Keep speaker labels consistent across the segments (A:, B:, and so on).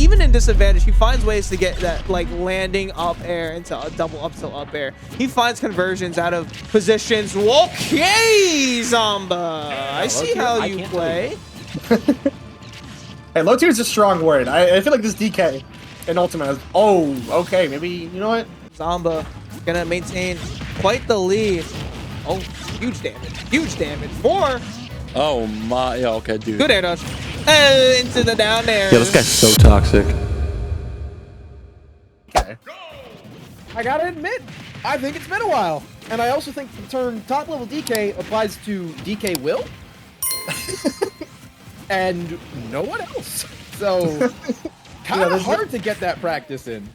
A: even in disadvantage, he finds ways to get that like landing up air into a double up tilt up air. He finds conversions out of positions. Okay, Zomba. I see how you play.
B: Hey, low tier is a strong word. I feel like this DK in Ultimate is... Oh, okay. Maybe, you know what?
A: Zomba gonna maintain quite the lead. Oh, huge damage. Huge damage. 4.
C: Oh my, yeah, okay, dude.
A: Good air dodge. Into the down air.
C: Yeah, this guy's so toxic.
B: Okay.
D: I gotta admit, I think it's been a while. And I also think the term top level DK applies to DK Will. And no one else. So, kind of hard to get that practice in.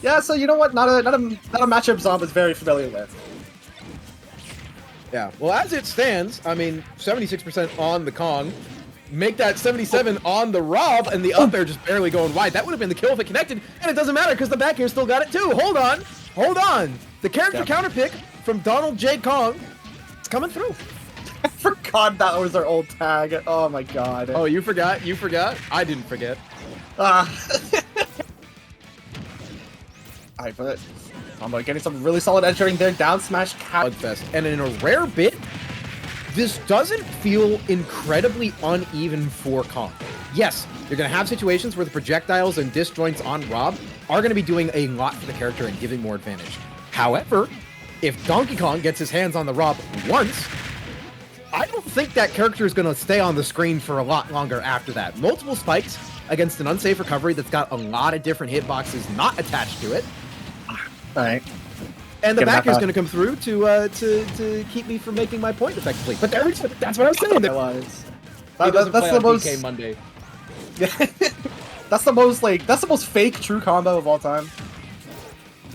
B: Yeah, so you know what? Not a matchup Zomba's very familiar with.
D: Yeah, well, as it stands, I mean, 76% on the Kong. Make that 77 on the Rob, and the up air just barely going wide. That would have been the kill if it connected, and it doesn't matter because the back air still got it too. Hold on. Hold on. The character counter pick from Donald J. Kong. It's coming through.
B: I forgot that was our old tag. Oh my god.
D: Oh, you forgot? You forgot? I didn't forget.
B: Alright, but Zomba getting some really solid entering there. Down smash
D: Bloodfest. And in a rare bit, this doesn't feel incredibly uneven for Kong. Yes, you're going to have situations where the projectiles and disjoints on Rob are going to be doing a lot for the character and giving more advantage. However, if Donkey Kong gets his hands on the Rob once, I don't think that character is going to stay on the screen for a lot longer after that. Multiple spikes against an unsafe recovery that's got a lot of different hitboxes not attached to it.
B: Alright.
D: And the back is going to come through to keep me from making my point effectively. But that's what I was saying. There
B: was.
D: That's
B: the most
D: DK Monday.
B: that's the most fake true combo of all time.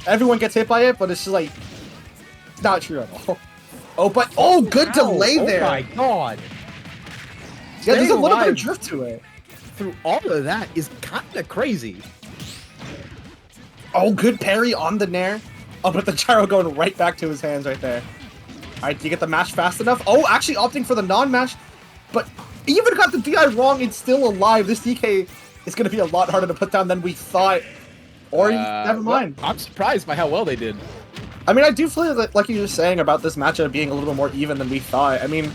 B: Everyone gets hit by it, but it's just like it's not true at all. Oh, but good delay there.
D: Oh my god.
B: Yeah, there's a little bit of drift to it.
D: Through all of that is kind of crazy.
B: Oh, good parry on the nair. Oh, but the gyro going right back to his hands right there. Alright, do you get the mash fast enough? Oh, actually opting for the non-mash. But even got the DI wrong, it's still alive. This DK is going to be a lot harder to put down than we thought. Or never mind.
D: Well, I'm surprised by how well they did.
B: I mean, I do feel that, like you were saying about this matchup being a little bit more even than we thought. I mean,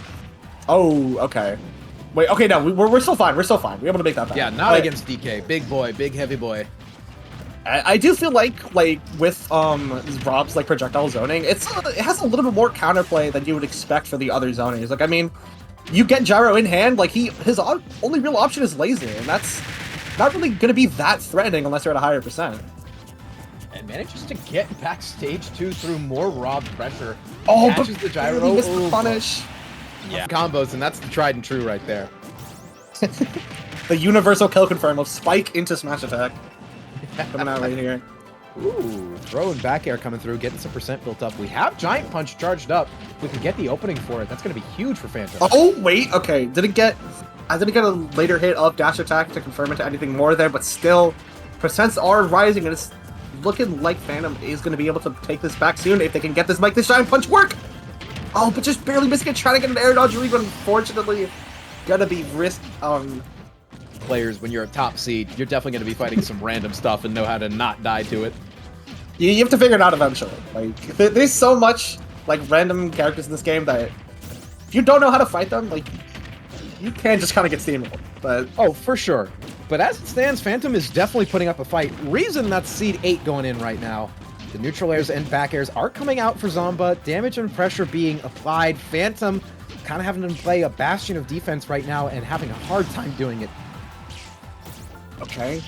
B: oh, okay. Wait, okay, no, we're still fine. We're still fine. We're able to make that back.
D: Yeah, not against DK. Big boy, big heavy boy.
B: I do feel like with Rob's like projectile zoning, it has a little bit more counterplay than you would expect for the other zoners. Like, I mean, you get gyro in hand, like his only real option is laser, and that's not really going to be that threatening unless you're at a higher percent.
D: And manages to get backstage 2 through more Rob pressure.
B: Oh, but
D: the gyro.
B: He missed the punish.
D: Yeah, combos, and that's the tried and true right there.
B: The universal kill confirm of spike into smash attack. Coming out right here.
D: Ooh, throw and back air coming through, getting some percent built up. We have Giant Punch charged up. If we can get the opening for it, that's going to be huge for Phantom.
B: Oh, wait, okay. Didn't get a later hit of dash attack to confirm into anything more there, but still, percents are rising, and it's looking like Phantom is going to be able to take this back soon if they can get this, make this Giant Punch work! Oh, but just barely missing it, trying to get an air dodge read, but unfortunately, gonna be risk,
D: players, when you're a top seed, you're definitely going to be fighting some random stuff and know how to not die to it.
B: You have to figure it out eventually. Like, there's so much, like, random characters in this game that if you don't know how to fight them, like, you can just kind of get steamrolled. But
D: oh, for sure. But as it stands, Phantom is definitely putting up a fight. Reason that's seed 8 going in right now. The neutral airs and back airs are coming out for Zomba. Damage and pressure being applied. Phantom kind of having to play a bastion of defense right now and having a hard time doing it.
B: Okay.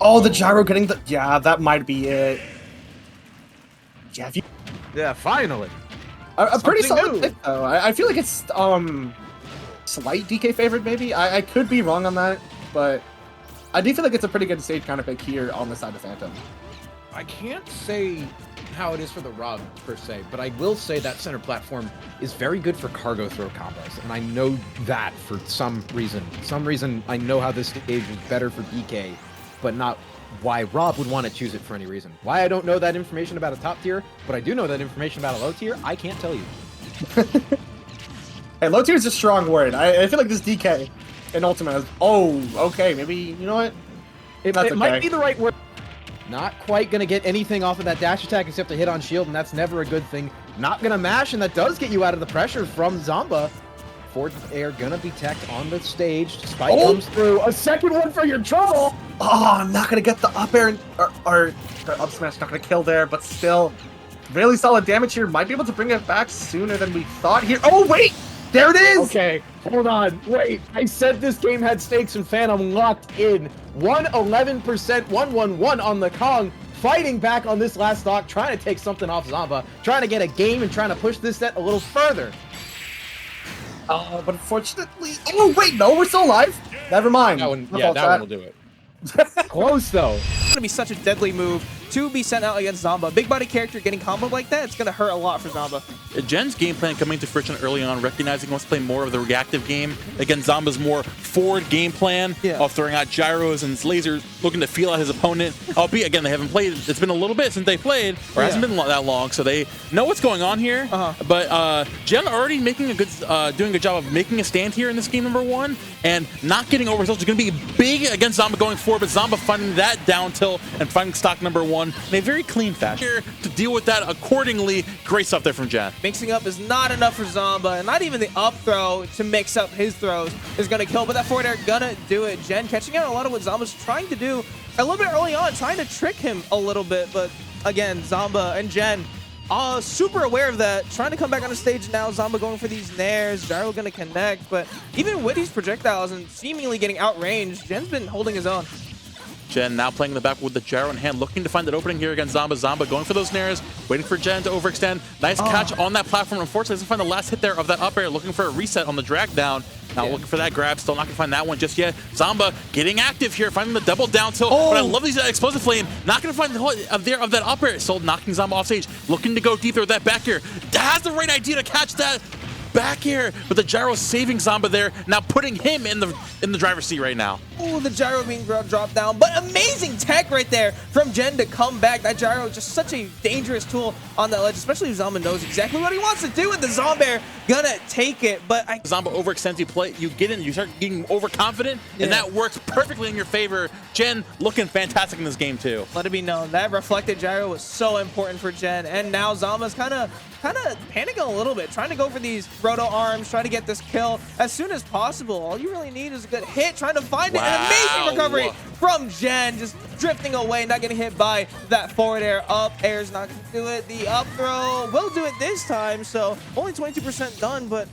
B: Oh, the gyro getting the... Yeah, that might be it. Yeah,
D: Yeah, finally.
B: A pretty solid pick, though. I feel like it's, slight DK favorite, maybe? I could be wrong on that, but I do feel like it's a pretty good stage counter pick here on the side of Phantom.
D: I can't say how it is for the Rob, per se, but I will say that center platform is very good for cargo throw combos, and I know that for some reason. Some reason I know how this stage is better for DK, but not why Rob would want to choose it for any reason. Why I don't know that information about a top tier, but I do know that information about a low tier, I can't tell you.
B: Hey, low tier is a strong word. I feel like this DK an ultimate. Oh, okay, maybe, you know what?
D: It
B: That's
D: might
B: okay.
D: be the right word. Not quite going to get anything off of that dash attack except a hit on shield, and that's never a good thing. Not going to mash, and that does get you out of the pressure from Zamba. Forward air going to be teched on the stage. Spike comes through. A second one for your trouble.
B: Oh, I'm not going to get the up air, or up smash, not going to kill there, but still, really solid damage here. Might be able to bring it back sooner than we thought here. Oh, wait! There it is!
D: Okay, hold on. Wait, I said this game had stakes and Phantom locked in. 111%, 111 on the Kong. Fighting back on this last stock, trying to take something off Zamba. Trying to get a game and trying to push this set a little further.
B: Oh, but unfortunately... Oh, wait, no, we're still alive. Never mind.
D: That one,
B: My
D: yeah,
B: fault,
D: that
B: chat.
D: one will do it. Close, though.
A: It's gonna be such a deadly move to be sent out against Zamba. Big body character getting comboed like that, it's gonna hurt a lot for Zamba.
C: Jen's game plan coming to fruition early on, recognizing he wants to play more of the reactive game. Again, Zamba's more forward game plan of throwing out gyros and lasers, looking to feel out his opponent. Albeit, again, they haven't played. It's been a little bit since they played, or hasn't been that long, so they know what's going on here. But Jen already making a good, doing a good job of making a stand here in this game number 1, and not getting overexposed is going to be big against Zamba going forward. But Zamba finding that down tilt and finding stock number 1 in a very clean fashion. Here to deal with that accordingly. Great stuff there from Jen.
A: Mixing up is not enough for Zamba, and not even the up throw to mix up his throws is going to kill, but that forward air gonna do it. Jen catching out a lot of what Zamba's trying to do a little bit early on, trying to trick him a little bit, but again, Zamba and Jen super aware of that, trying to come back on the stage now. Zamba going for these nairs, Gyro gonna connect, but even with these projectiles and seemingly getting outranged, Jen's been holding his own.
C: Jen now playing in the back with the gyro in hand, looking to find that opening here against Zamba. Zamba going for those nairs, waiting for Jen to overextend. Nice catch on that platform. Unfortunately, doesn't find the last hit there of that up air, looking for a reset on the drag down. Now looking for that grab, still not gonna find that one just yet. Zamba getting active here, finding the double down tilt. But I love these explosive flame. Not gonna find the whole of that up air. Still knocking Zamba off stage, looking to go deeper with that back air. Has the right idea to catch that back air, but the gyro saving Zamba there, now putting him in the driver's seat right now.
A: Oh, the gyro being dropped down, but amazing tech right there from Jen to come back. That gyro is just such a dangerous tool on that ledge, especially if Zamba knows exactly what he wants to do with the Zombair. Gonna take it, but
C: Zamba overextends, you get in, you start getting overconfident, and that works perfectly in your favor. Jen looking fantastic in this game too.
A: Let it be known that reflected gyro was so important for Jen, and now Zamba's kind of panicking a little bit, trying to go for these roto arms, trying to get this kill as soon as possible. All you really need is a good hit, trying to find it. An amazing recovery from Jen, just drifting away, not getting hit by that forward air. Up air's not going to do it. The up throw will do it this time, so only 22% done, but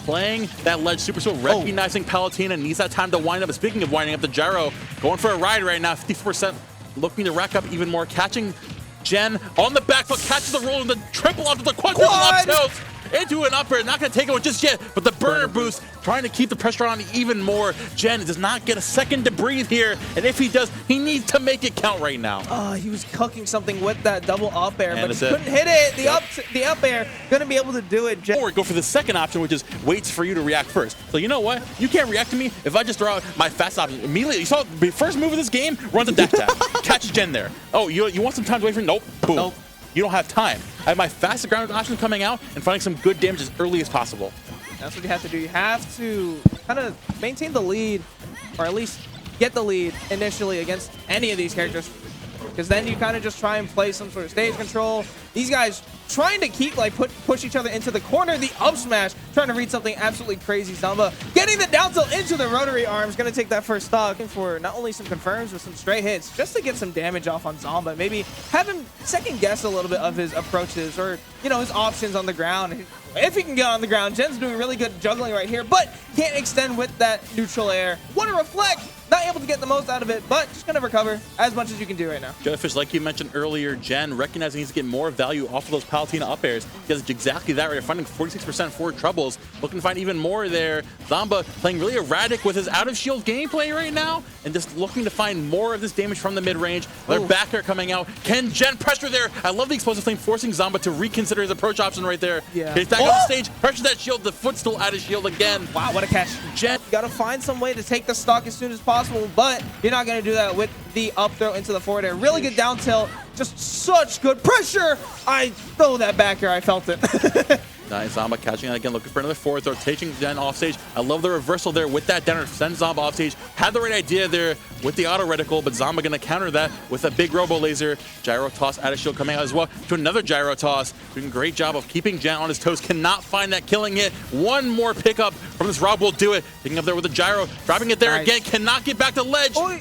C: playing that ledge super slow, recognizing Palutena needs that time to wind up. Speaking of winding up, the gyro going for a ride right now, 54%, looking to rack up even more, catching Jen on the back foot, catches the roll and the triple onto the quad up tilt into an up air. Not going to take it one just yet, but the burner boost trying to keep the pressure on even more. Jen does not get a second to breathe here, and if he does, he needs to make it count right now.
A: He was cooking something with that double up air,
C: And
A: but he couldn't hit it. The up air gonna be able to do it.
C: Or go for the second option, which is waits for you to react first. So you know what? You can't react to me if I just throw out my fast option immediately. You saw the first move of this game, runs a dash tap, catches Jen there. Oh, you want some time to wait for? Nope. Boom. Nope. You don't have time. I have my fastest ground option coming out and finding some good damage as early as possible.
A: That's what you have to do. You have to kind of maintain the lead, or at least get the lead initially against any of these characters, because then you kind of just try and play some sort of stage control. These guys trying to keep push each other into the corner. The up smash trying to read something absolutely crazy. Zamba getting the down tilt into the rotary arms, gonna take that first stock. Looking for not only some confirms but some straight hits just to get some damage off on Zamba. Maybe have him second guess a little bit of his approaches, or his options on the ground. If he can get on the ground, Jen's doing really good juggling right here, but can't extend with that neutral air. Want to reflect, not able to get the most out of it, but just gonna recover as much as you can do right now.
C: Jellyfish, like you mentioned earlier, Jen recognizing he's getting more value off of those Palutena up airs. He does exactly that right. Finding 46% forward troubles, looking to find even more there. Zamba playing really erratic with his out of shield gameplay right now, and just looking to find more of this damage from the mid range. Their back air coming out. Can Jen pressure there? I love the explosive flame forcing Zamba to reconsider his approach option right there. He's back on the stage, pressures that shield. The foot still out of shield again.
A: Wow, what a catch. Jen, you gotta find some way to take the stock as soon as possible, but you're not gonna do that with the up throw into the forward air. Really good down tilt. Just such good pressure. I throw that back air. I felt it.
C: Nice, Zamba catching that again, looking for another forward throw, taking Zen off stage. I love the reversal there with that downer, send Zamba off stage. Had the right idea there with the auto reticle, but Zamba gonna counter that with a big robo laser. Gyro toss out of shield coming out as well to another gyro toss. Doing a great job of keeping Jan on his toes. Cannot find that killing hit. One more pickup from this Rob will do it. Picking up there with the gyro, dropping it there again. Cannot get back to ledge.
A: Oy.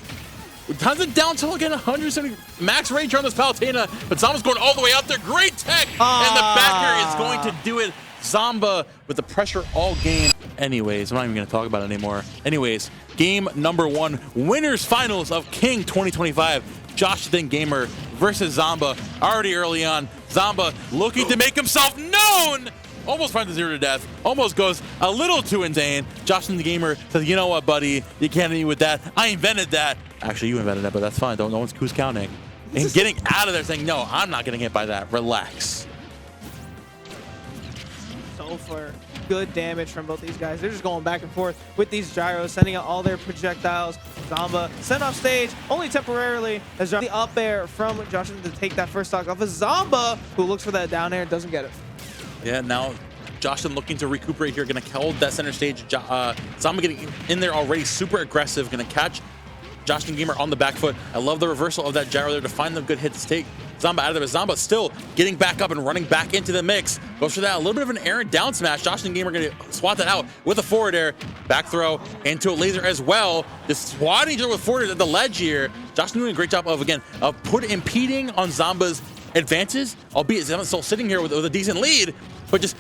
C: Tons it down to again 170 max range on this Palutena, but Zamba's going all the way out there. Great tech, and the backer is going to do it. Zamba with the pressure all game. Anyways, I'm not even going to talk about it anymore. Anyways, game number 1, winners finals of King 2025. Joshathan Gamer versus Zamba. Already early on, Zamba looking to make himself known. Almost finds the 0 to death. Almost goes a little too insane. Joshathan Gamer says, you know what, buddy? You can't hit me with that. I invented that. Actually, you invented that, but that's fine. No one's who's counting. And getting out of there saying, no, I'm not getting hit by that. Relax.
A: So for good damage from both these guys. They're just going back and forth with these gyros, sending out all their projectiles. Zamba sent off stage, only temporarily, as the up air from Joshathan to take that first stock off of Zamba, who looks for that down air and doesn't get it.
C: Yeah, now Joshathan looking to recuperate here, going to hold that center stage. Zamba getting in there already, super aggressive, going to catch Joshathan Gamer on the back foot. I love the reversal of that gyro there to find the good hits to take Zamba out of there. But Zamba still getting back up and running back into the mix. Goes for that, a little bit of an errant down smash. Joshathan Gamer going to swat that out with a forward air. Back throw into a laser as well. Just swatting each other with forward at the ledge here. Joshathan doing a great job of, again, impeding on Zamba's advances, albeit Zamba's still sitting here with a decent lead, but just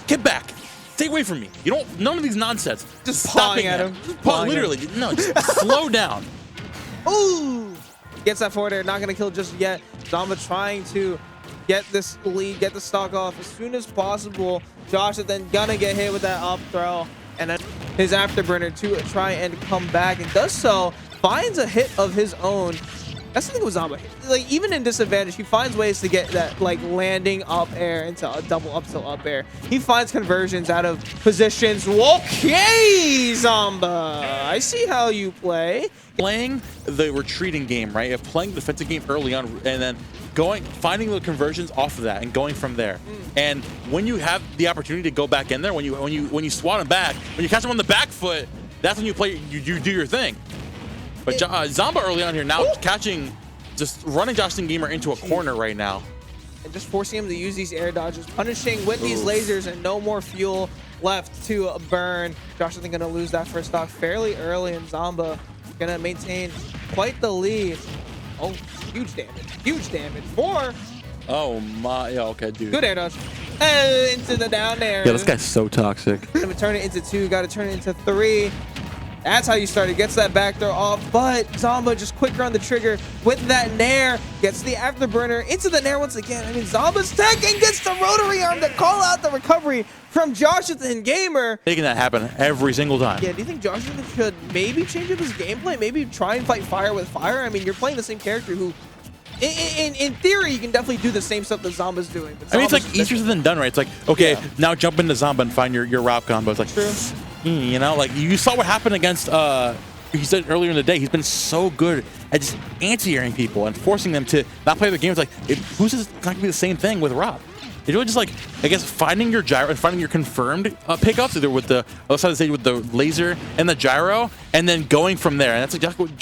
C: get back. Stay away from me. You don't, none of these nonsense.
A: Just pawing at him.
C: Literally, no, just slow down.
A: Ooh! Gets that forward air, not gonna kill just yet. Zamba trying to get this lead, get the stock off as soon as possible. Joshathan gonna get hit with that up throw, and then his afterburner to try and come back, and does so. Finds a hit of his own. That's the thing with Zamba. Like, even in disadvantage, he finds ways to get that, like, landing up air into a double up tilt up air. He finds conversions out of positions. Okay, Zamba. I see how you play.
C: Playing the retreating game, right? Of playing the defensive game early on, and then finding the conversions off of that and going from there. And when you have the opportunity to go back in there, when you swat him back, when you catch him on the back foot, that's when you play. You do your thing. But Zamba early on here now just running Joshathan Gamer into a corner right now.
A: And just forcing him to use these air dodges, punishing with these lasers, and no more fuel left to burn. Joshathan gonna lose that first stock fairly early, and Zamba gonna maintain quite the lead. Oh, huge damage. 4.
C: Oh my, yeah, okay, dude.
A: Good air dodge. Into the down air.
C: Yeah, this guy's so toxic.
A: Gonna turn it into 2, gotta turn it into 3. That's how you start. It gets that back throw off, but Zamba just quicker on the trigger with that nair. Gets the afterburner into the nair once again. I mean, Zamba's tech and gets the rotary arm to call out the recovery from Joshathan Gamer.
C: Making that happen every single time.
A: Yeah, do you think Joshathan should maybe change up his gameplay? Maybe try and fight fire with fire? I mean, you're playing the same character who, in theory, you can definitely do the same stuff that Zamba's doing. But
C: I mean, it's like easier than done, right? It's like, okay, now jump into Zamba and find your route combo. It's like,
A: true.
C: You know, like you saw what happened against, he said earlier in the day, he's been so good at just anti-airing people and forcing them to not play the game. It's like, who's this? It's not gonna be the same thing with Rob. It's really just like, I guess, finding your gyro and finding your confirmed pickups, either with the other side of the stage with the laser and the gyro, and then going from there. And that's exactly what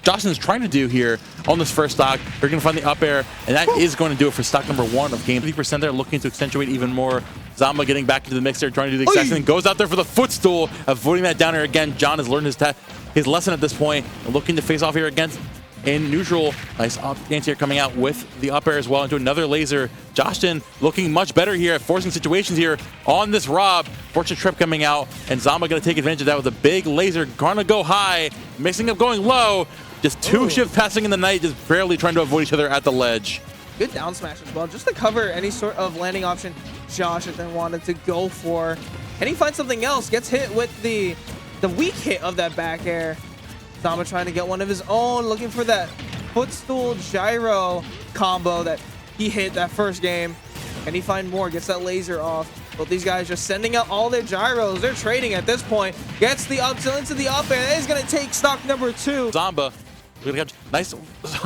C: Joshathan's trying to do here on this first stock. They're going to find the up air, and that is going to do it for stock number 1 of game. 50% there, looking to accentuate even more. Zamba getting back into the mix there, trying to do the exact same thing. Goes out there for the footstool, avoiding that down air again. John has learned his lesson at this point, looking to face off here against in neutral. Nice anti-air coming out with the up air as well into another laser. Joshathan looking much better here at forcing situations here on this Rob. Fortune trip coming out, and Zamba going to take advantage of that with a big laser. Gonna go high, mixing up going low. Just 2 shifts passing in the night, just barely trying to avoid each other at the ledge.
A: Good down smash as well, just to cover any sort of landing option Joshathan wanted to go for. And he finds something else, gets hit with the weak hit of that back air. Zamba trying to get one of his own, looking for that footstool gyro combo that he hit that first game. Can he find more? Gets that laser off. Both these guys just sending out all their gyros. They're trading at this point. Gets the up tilt into the up air. That is going to take stock number 2.
C: Zamba, nice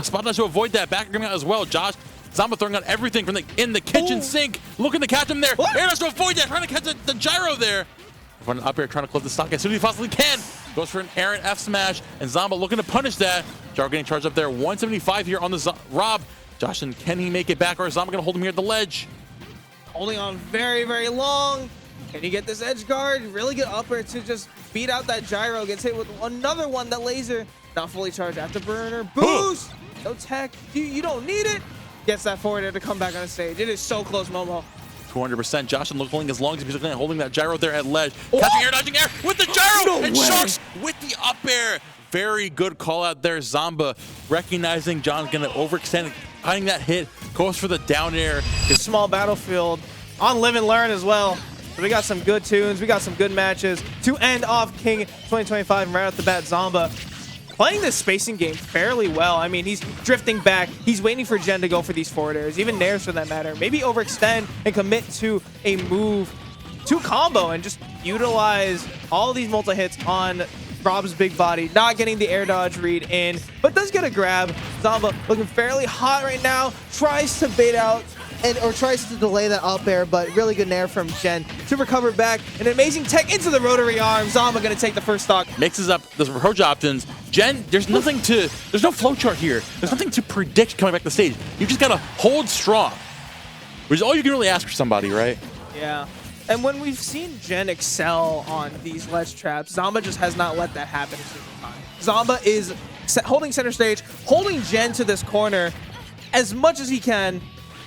C: spot to avoid that back coming out as well. Josh Zamba throwing out everything from in the kitchen sink, looking to catch him there. Air dodge to avoid that, trying to catch the gyro there. Running up here, trying to close the stock as soon as he possibly can. Goes for an Aaron F smash, and Zamba looking to punish that. Gyro getting charged up there. 175 here on the Rob. Joshathan, can he make it back, or is Zamba gonna hold him here at the ledge?
A: Holding on very, very long. Can he get this edge guard? Really good upper to just beat out that gyro. Gets hit with another one. That laser not fully charged. Afterburner boost. No tech. You don't need it. Gets that forward air to come back on the stage. It is so close, Momo.
C: 200%. Joshathan looking as long as he's holding that gyro there at ledge. Catching air, dodging air with the gyro, and Sharks with the up air. Very good call out there. Zamba recognizing John's gonna overextend, finding that hit, goes for the down air.
A: His small battlefield on Live and Learn as well. So we got some good tunes, we got some good matches to end off King 2025. And right off the bat, Zamba playing this spacing game fairly well. I mean, he's drifting back. He's waiting for Jen to go for these forward airs, even nairs for that matter. Maybe overextend and commit to a move to combo and just utilize all these multi-hits on Rob's big body. Not getting the air dodge read in, but does get a grab. Zamba looking fairly hot right now. Tries to bait out or tries to delay that up air, but really good nair from Jen to recover back. An amazing tech into the rotary arm. Zamba gonna take the first stock.
C: Mixes up the approach options. Jen, there's no flowchart here. There's nothing to predict coming back to the stage. You just gotta hold strong, which is all you can really ask for somebody, right?
A: Yeah. And when we've seen Jen excel on these ledge traps, Zamba just has not let that happen a single time. Zamba is holding center stage, holding Jen to this corner as much as he can.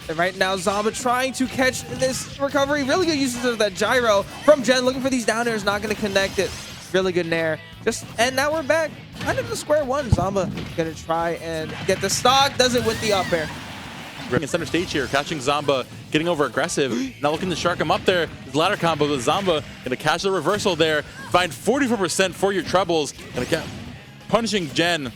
A: And right now, Zamba trying to catch this recovery. Really good uses of that gyro from Jen, looking for these down airs, not going to connect it. Really good nair. And now we're back kind of to square one. Zamba going to try and get the stock. Does it with the up air.
C: In center stage here, catching Zamba, getting over aggressive. Now looking to shark him up there. His ladder combo with Zamba, gonna catch the reversal there. Find 44% for your trebles. Gonna punishing Jen.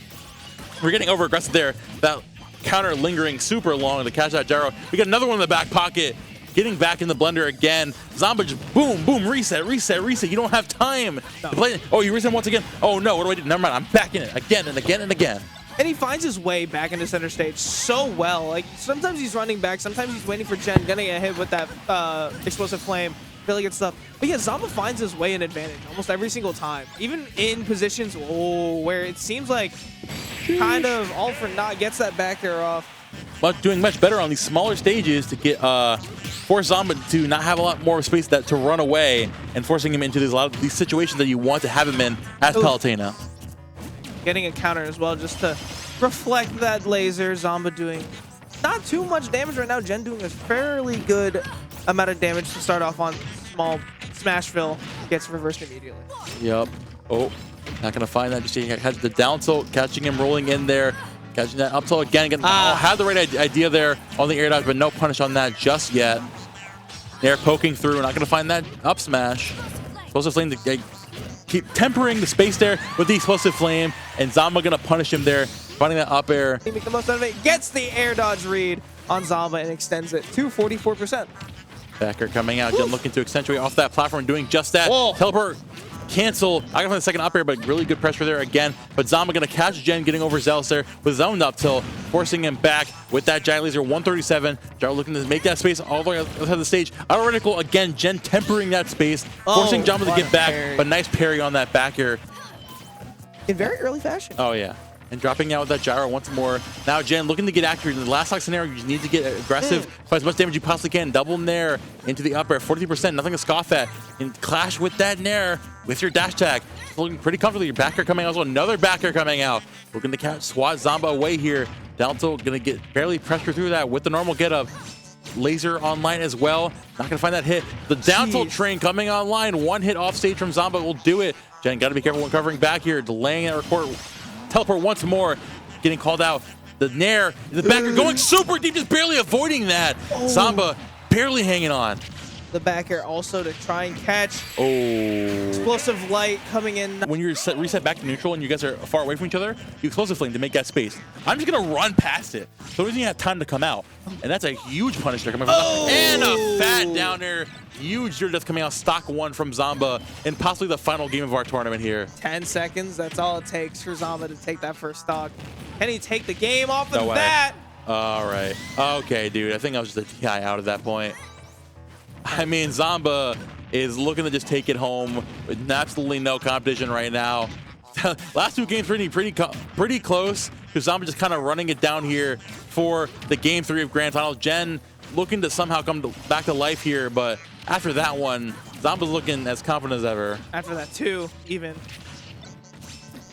C: We're getting over aggressive there. That counter lingering super long to catch that gyro. We got another one in the back pocket. Getting back in the blender again. Zamba just boom, boom, reset, reset, reset. You don't have time to play. Oh, you reset once again. Oh no, what do I do? Never mind, I'm back in it again and again and again.
A: And he finds his way back into center stage so well. Like, sometimes he's running back, sometimes he's waiting for Jen, gonna get hit with that explosive flame. Really good stuff. But yeah, Zamba finds his way in advantage almost every single time. Even in positions where it seems like kind of all for naught, gets that back air off.
C: But doing much better on these smaller stages to get force Zamba to not have a lot more space to run away and forcing him into a lot of these situations that you want to have him in as Palutena.
A: Getting a counter as well just to reflect that laser. Zamba doing not too much damage right now. Jen doing a fairly good amount of damage to start off on small Smashville. Gets reversed immediately.
C: Yep. Oh, not going to find that. Just has the down tilt, catching him rolling in there. Catching that up tilt again. Had the right idea there on the air dodge, but no punish on that just yet. They're poking through. Not going to find that up smash. Explosive flame to keep tempering the space there with the explosive flame, and Zamba going to punish him there, finding that up air.
A: He makes the most out of it. Gets the air dodge read on Zamba and extends it to 44%.
C: Backer coming out, Jen looking to accentuate off that platform, doing just that.
A: Whoa.
C: Teleport. Cancel. I got the second up air, but really good pressure there again. But Zamba gonna catch Jen, getting over Zealous there with his own up tilt, forcing him back with that giant laser. 137. Gyro looking to make that space all the way outside the stage. Autoretical again. Jen tempering that space, forcing Zamba to get back. Parry. But nice parry on that back air
A: in very early fashion.
C: Oh yeah. And dropping out with that gyro once more. Now Jen looking to get accurate. In the last stock scenario, you just need to get aggressive, put as much damage you possibly can. Double nair into the up air, 43%, nothing to scoff at. And clash with that nair with your dash tag. Looking pretty comfortably. Your back air coming out as well. Another back air coming out. Looking to catch swat Zamba away here. Down tilt gonna get barely pressure through that with the normal get up. Laser online as well. Not gonna find that hit. The down tilt train coming online. One hit off stage from Zamba will do it. Jen gotta be careful when covering back here. Delaying that report. Teleport once more, getting called out. The nair, the backer going super deep, just barely avoiding that. Zamba barely hanging on.
A: The back air also to try and catch.
C: Oh.
A: Explosive light coming in.
C: When you're reset back to neutral and you guys are far away from each other, you explosive flame to make that space. I'm just gonna run past it, so it doesn't even have time to come out. And that's a huge punish there coming from Zamba. And a fat down there. Huge zero death coming out, stock one from Zamba, and possibly the final game of our tournament here.
A: 10 seconds, that's all it takes for Zamba to take that first stock. Can he take the game off of that?
C: All right. Okay, dude. I think I was just a TI out at that point. I mean, Zomba is looking to just take it home with absolutely no competition right now. Last two games pretty close. Because Zomba just kind of running it down here for the game 3 of Grand Finals. Gen looking to somehow come back to life here, but after that one, Zomba's looking as confident as ever.
A: After that, 2 even.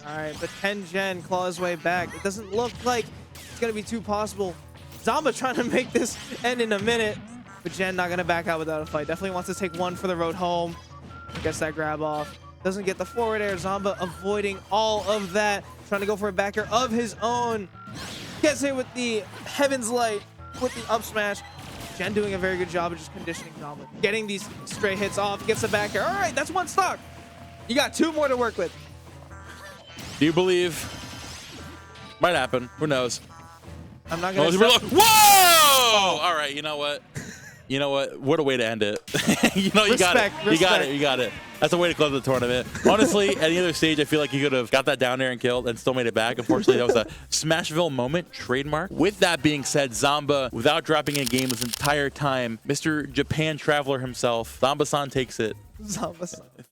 A: All right, but 10 Gen claw his way back. It doesn't look like it's going to be too possible. Zomba trying to make this end in a minute, but Gen not going to back out without a fight. Definitely wants to take one for the road home. Gets that grab off. Doesn't get the forward air. Zomba avoiding all of that. Trying to go for a backer of his own. Gets hit with the Heaven's Light with the up smash. Gen doing a very good job of just conditioning Zomba. Getting these stray hits off. Gets a backer. All right, that's 1 stock. You got 2 more to work with.
C: Do you believe? Might happen. Who knows?
A: I'm not going to...
C: Whoa! Oh. All right, you know what? You know what? What a way to end it. You got it. You got it. You got it. That's a way to close the tournament. Honestly, any other stage, I feel like you could have got that down there and killed and still made it back. Unfortunately, that was a Smashville moment, trademark. With that being said, Zomba, without dropping a game this entire time, Mr. Japan Traveler himself, Zomba-san takes it.
A: Zomba-san.